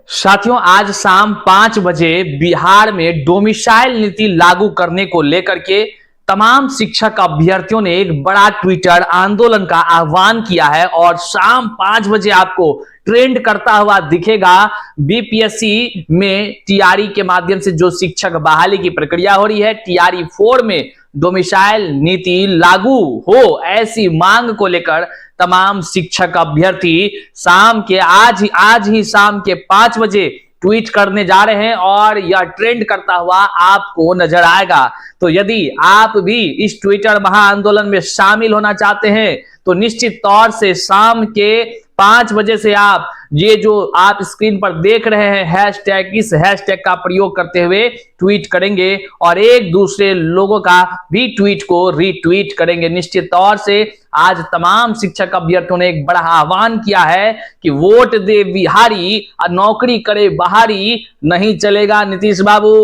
साथियों, आज शाम 5 बजे बिहार में डोमिसाइल नीति लागू करने को लेकर के तमाम शिक्षक अभ्यर्थियों ने एक बड़ा ट्विटर आंदोलन का आह्वान किया है और शाम 5 बजे आपको ट्रेंड करता हुआ दिखेगा। बीपीएससी में टीआरई के माध्यम से जो शिक्षक बहाली की प्रक्रिया हो रही है, टीआरई 4 में डोमिसाइल नीति लागू हो, ऐसी मांग को लेकर तमाम शिक्षक अभ्यर्थी शाम के आज ही शाम के 5 बजे ट्वीट करने जा रहे हैं और यह ट्रेंड करता हुआ आपको नजर आएगा। तो यदि आप भी इस ट्विटर महाआंदोलन में शामिल होना चाहते हैं तो निश्चित तौर से शाम के 5 बजे से आप ये जो आप स्क्रीन पर देख रहे हैं हैशटैग, इस हैशटैग का प्रयोग करते हुए ट्वीट करेंगे और एक दूसरे लोगों का भी ट्वीट को रीट्वीट करेंगे। निश्चित तौर से आज तमाम शिक्षक अभ्यर्थियों ने एक बड़ा आह्वान किया है कि वोट दे बिहारी और नौकरी करे बाहरी, नहीं चलेगा नीतीश बाबू।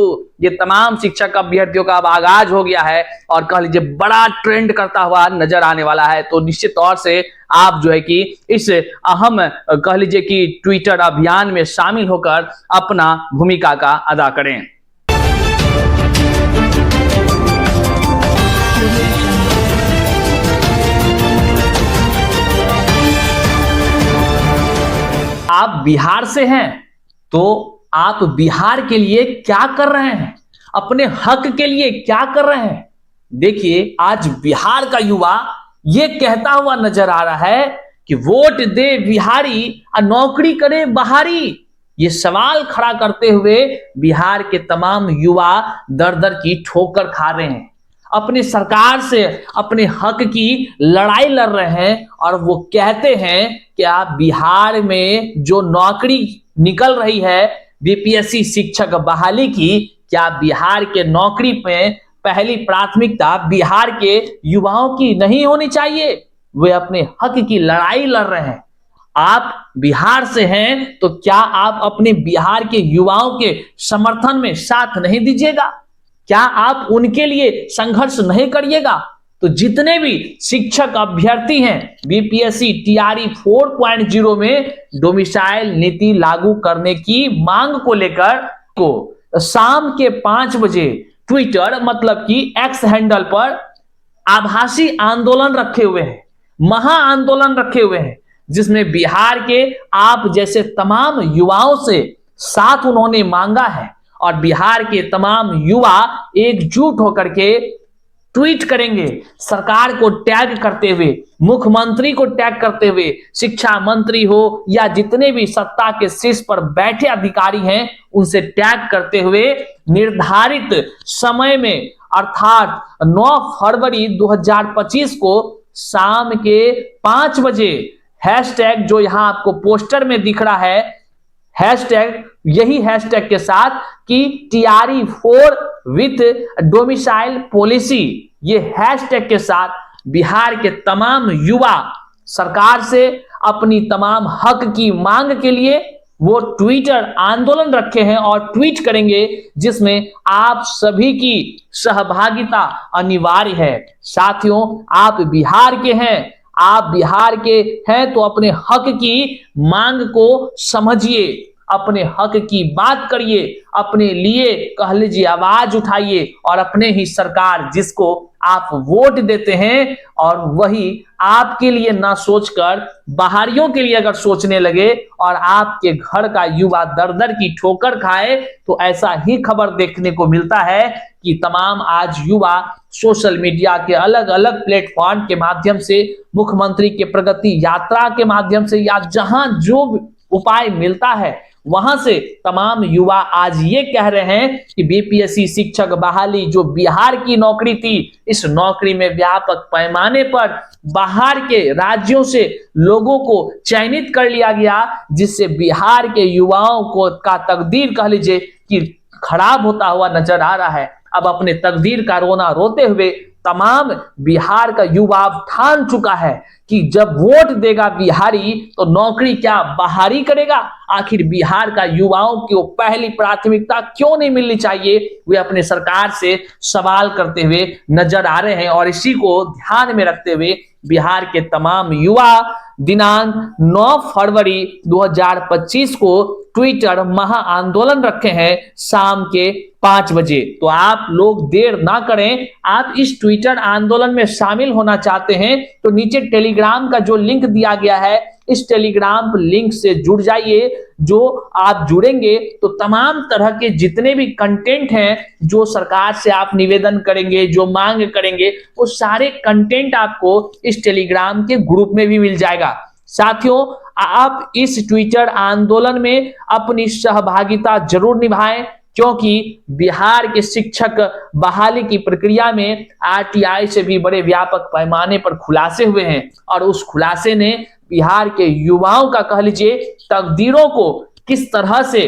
ये तमाम शिक्षक अभ्यर्थियों का अब आगाज हो गया है और कह लीजिए बड़ा ट्रेंड करता हुआ नजर आने वाला है। तो निश्चित तौर से आप जो है कि इस अहम कह लीजिए कि ट्विटर अभियान में शामिल होकर अपना भूमिका का अदा करें। आप बिहार से हैं तो आप बिहार के लिए क्या कर रहे हैं, अपने हक के लिए क्या कर रहे हैं। देखिए, आज बिहार का युवा ये कहता हुआ नजर आ रहा है कि वोट दे बिहारी और नौकरी करे बाहरी। ये सवाल खड़ा करते हुए बिहार के तमाम युवा दर दर की ठोकर खा रहे हैं, अपने सरकार से अपने हक की लड़ाई लड़ रहे हैं और वो कहते हैं कि आप बिहार में जो नौकरी निकल रही है बीपीएससी शिक्षक बहाली की, क्या बिहार के नौकरी में पहली प्राथमिकता बिहार के युवाओं की नहीं होनी चाहिए। वे अपने हक की लड़ाई लड़ रहे हैं। आप बिहार से हैं तो क्या आप अपने बिहार के युवाओं के समर्थन में साथ नहीं दीजिएगा? क्या आप उनके लिए संघर्ष नहीं करिएगा? तो जितने भी शिक्षक अभ्यर्थी हैं बीपीएससी टीआरई 4.0 में डोमिसाइल नीति लागू करने की मांग को लेकर को शाम के 5 बजे ट्विटर मतलब कि एक्स हैंडल पर आभासी आंदोलन रखे हुए हैं, महा आंदोलन रखे हुए हैं, जिसमें बिहार के आप जैसे तमाम युवाओं से साथ उन्होंने मांगा है और बिहार के तमाम युवा एकजुट होकर के ट्वीट करेंगे, सरकार को टैग करते हुए, मुख्यमंत्री को टैग करते हुए, शिक्षा मंत्री हो या जितने भी सत्ता के शीर्ष पर बैठे अधिकारी हैं उनसे टैग करते हुए निर्धारित समय में अर्थात 9 फरवरी 2025 को शाम के 5 बजे हैशटैग जो यहां आपको पोस्टर में दिख रहा है, हैशटैग यही हैशटैग के साथ कि टीआरई 4 विथ डोमिसाइल पॉलिसी, ये हैशटैग के साथ बिहार के तमाम युवा सरकार से अपनी तमाम हक की मांग के लिए वो ट्विटर आंदोलन रखे हैं और ट्वीट करेंगे, जिसमें आप सभी की सहभागिता अनिवार्य है। साथियों, आप बिहार के हैं, आप बिहार के हैं तो अपने हक की मांग को समझिए, अपने हक की बात करिए, अपने लिए कह लीजिए आवाज उठाइए और अपने ही सरकार जिसको आप वोट देते हैं और वही आपके लिए ना सोचकर बाहरियों के लिए अगर सोचने लगे और आपके घर का युवा दर दर की ठोकर खाए, तो ऐसा ही खबर देखने को मिलता है कि तमाम आज युवा सोशल मीडिया के अलग अलग प्लेटफॉर्म के माध्यम से, मुख्यमंत्री के प्रगति यात्रा के माध्यम से या जहां जो उपाय मिलता है वहां से तमाम युवा आज ये कह रहे हैं कि बीपीएससी शिक्षक बहाली जो बिहार की नौकरी थी, इस नौकरी में व्यापक पैमाने पर बाहर के राज्यों से लोगों को चयनित कर लिया गया, जिससे बिहार के युवाओं को का तकदीर कह लीजिए कि खराब होता हुआ नजर आ रहा है। अब अपने तकदीर का रोना रोते हुए तमाम बिहार का युवा ठान चुका है कि जब वोट देगा बिहारी तो नौकरी क्या बाहरी करेगा। आखिर बिहार का युवाओं को पहली प्राथमिकता क्यों नहीं मिलनी चाहिए, वे अपने सरकार से सवाल करते हुए नजर आ रहे हैं। और इसी को ध्यान में रखते हुए बिहार के तमाम युवा दिनांक 9 फरवरी 2025 को ट्विटर महा आंदोलन रखे हैं शाम के 5 बजे। तो आप लोग देर ना करें, आप इस ट्विटर आंदोलन में शामिल होना चाहते हैं तो नीचे टेलीग्राम का जो लिंक दिया गया है, इस टेलीग्राम लिंक से जुड़ जाइए। जो आप जुड़ेंगे तो तमाम तरह के जितने भी कंटेंट हैं, जो सरकार से आप निवेदन करेंगे, जो मांग करेंगे, वो सारे कंटेंट आपको इस टेलीग्राम के ग्रुप में भी मिल जाएगा। साथियों, आप इस ट्विटर आंदोलन में अपनी सहभागिता जरूर निभाएं, क्योंकि बिहार के शिक्षक बहाली की प्रक्रिया में आरटीआई से भी बड़े व्यापक पैमाने पर खुलासे हुए हैं और उस खुलासे ने बिहार के युवाओं का कह लीजिए तकदीरों को किस तरह से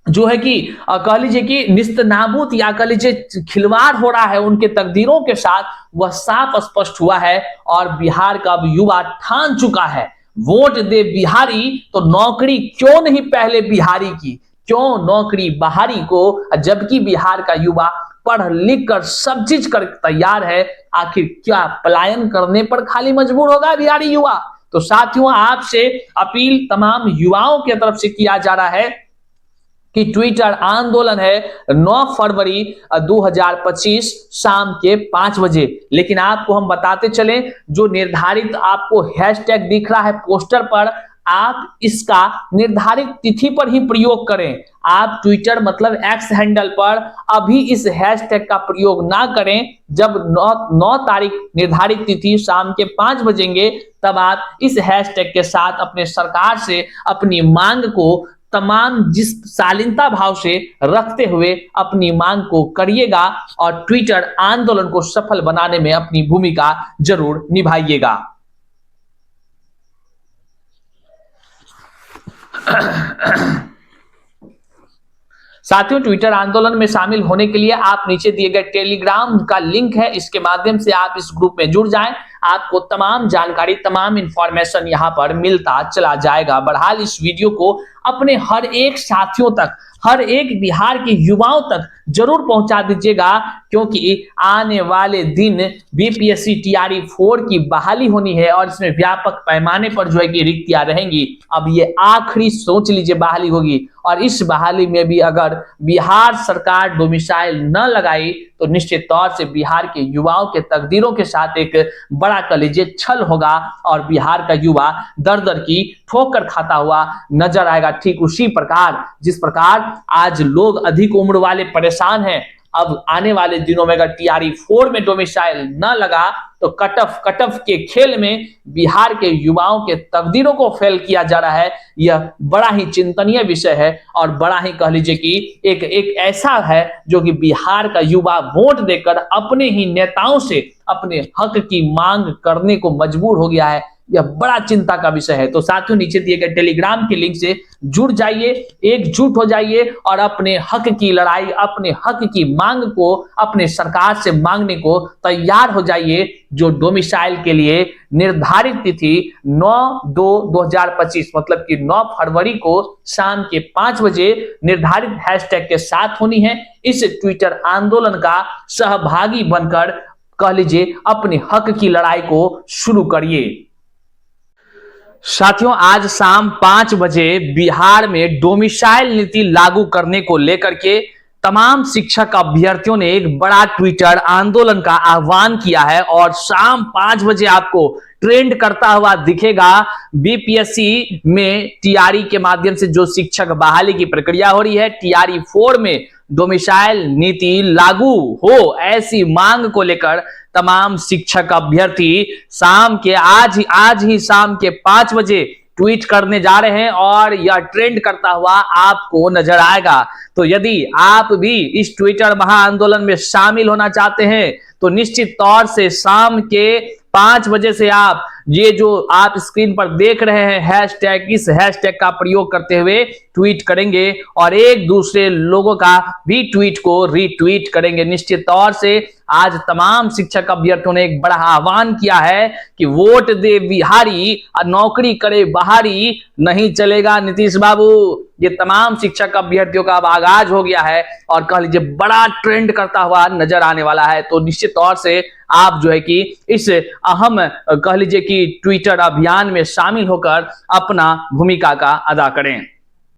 जो है कि कह लीजिए कि निस्तनाबूद या कह लीजिए खिलवाड़ हो रहा है उनके तकदीरों के साथ, वह साफ स्पष्ट हुआ है। और बिहार का अब युवा ठान चुका है, वोट दे बिहारी तो नौकरी क्यों नहीं पहले बिहारी की, क्यों नौकरी बाहरी को, जबकि बिहार का युवा पढ़ लिख कर सब चीज कर तैयार है। आखिर क्या पलायन करने पर खाली मजबूर होगा बिहारी युवा। तो साथियों, आपसे अपील तमाम युवाओं की तरफ से किया जा रहा है कि ट्विटर आंदोलन है 9 फरवरी 2025 शाम के 5 बजे। लेकिन आपको हम बताते चलें, जो निर्धारित आपको हैशटैग दिख रहा है पोस्टर पर, आप इसका निर्धारित तिथि पर ही प्रयोग करें। आप ट्विटर मतलब एक्स हैंडल पर अभी इस हैशटैग का प्रयोग ना करें। जब 9 तारीख निर्धारित तिथि शाम के 5 बजेंगे, तब आप इस हैशटैग के साथ अपने सरकार से अपनी मांग को तमाम जिस शालीनता भाव से रखते हुए अपनी मांग को करिएगा और ट्विटर आंदोलन को सफल बनाने में अपनी भूमिका जरूर निभाइएगा। साथियों, ट्विटर आंदोलन में शामिल होने के लिए आप नीचे दिए गए टेलीग्राम का लिंक है, इसके माध्यम से आप इस ग्रुप में जुड़ जाएं। आपको तमाम जानकारी, तमाम इंफॉर्मेशन यहां पर मिलता चला जाएगा। बहरहाल इस वीडियो को अपने हर एक साथियों तक, हर एक बिहार के युवाओं तक जरूर पहुंचा दीजिएगा, क्योंकि आने वाले दिन बीपीएससी टीआरई 4 की बहाली होनी है और इसमें व्यापक पैमाने पर जो है कि रिक्तियां रहेंगी। अब ये आखिरी सोच लीजिए बहाली होगी, और इस बहाली में भी अगर बिहार सरकार डोमिसाइल न लगाई तो निश्चित तौर से बिहार के युवाओं के तकदीरों के साथ एक बड़ा कह लीजिए छल होगा और बिहार का युवा दर दर की ठोकर खाता हुआ नजर आएगा। ठीक उसी प्रकार जिस प्रकार आज लोग अधिक उम्र वाले परेशान हैं, अब आने वाले दिनों में अगर टीआरई 4 में डोमिसाइल न लगा तो कटअफ के खेल में बिहार के युवाओं के तकदीरों को फेल किया जा रहा है। यह बड़ा ही चिंतनीय विषय है और बड़ा ही कह लीजिए कि एक ऐसा है जो कि बिहार का युवा वोट देकर अपने ही नेताओं से अपने हक की मांग करने को मजबूर हो गया है। यह बड़ा चिंता का विषय है। तो साथियों, नीचे दिए गए टेलीग्राम के लिंक से जुड़ जाइए, एकजुट हो जाइए और अपने हक की लड़ाई, अपने हक की मांग को अपने सरकार से मांगने को तैयार हो जाइए। जो डोमिसाइल के लिए निर्धारित तिथि 9/2/2025 मतलब कि 9 फरवरी को शाम के 5 बजे निर्धारित हैशटैग के साथ होनी है। इस ट्विटर आंदोलन का सहभागी बनकर कह लीजिए अपने हक की लड़ाई को शुरू करिए। साथियों, आज शाम 5 बजे बिहार में डोमिसाइल नीति लागू करने को लेकर के तमाम शिक्षक अभ्यर्थियों ने एक बड़ा ट्विटर आंदोलन का आह्वान किया है और शाम 5 बजे आपको ट्रेंड करता हुआ दिखेगा। बीपीएससी में टीआरई के माध्यम से जो शिक्षक बहाली की प्रक्रिया हो रही है, टीआरई 4 में डोमिसाइल नीति लागू हो, ऐसी मांग को लेकर तमाम शिक्षक अभ्यर्थी शाम के आज ही शाम के 5 बजे ट्वीट करने जा रहे हैं और यह ट्रेंड करता हुआ आपको नजर आएगा। तो यदि आप भी इस ट्विटर महा आंदोलन में शामिल होना चाहते हैं तो निश्चित तौर से शाम के 5 बजे से आप ये जो आप स्क्रीन पर देख रहे हैं हैशटैग, इस हैशटैग का प्रयोग करते हुए ट्वीट करेंगे और एक दूसरे लोगों का भी ट्वीट को रीट्वीट करेंगे। निश्चित तौर से आज तमाम शिक्षक अभ्यर्थियों ने एक बड़ा आह्वान किया है कि वोट दे बिहारी और नौकरी करे बाहरी, नहीं चलेगा नीतीश बाबू। ये तमाम शिक्षक अभ्यर्थियों का अब आगाज हो गया है और कह लीजिए बड़ा ट्रेंड करता हुआ नजर आने वाला है। तो निश्चित तौर से आप जो है कि इस अहम कह लीजिए कि ट्विटर अभियान में शामिल होकर अपना भूमिका का अदा करें।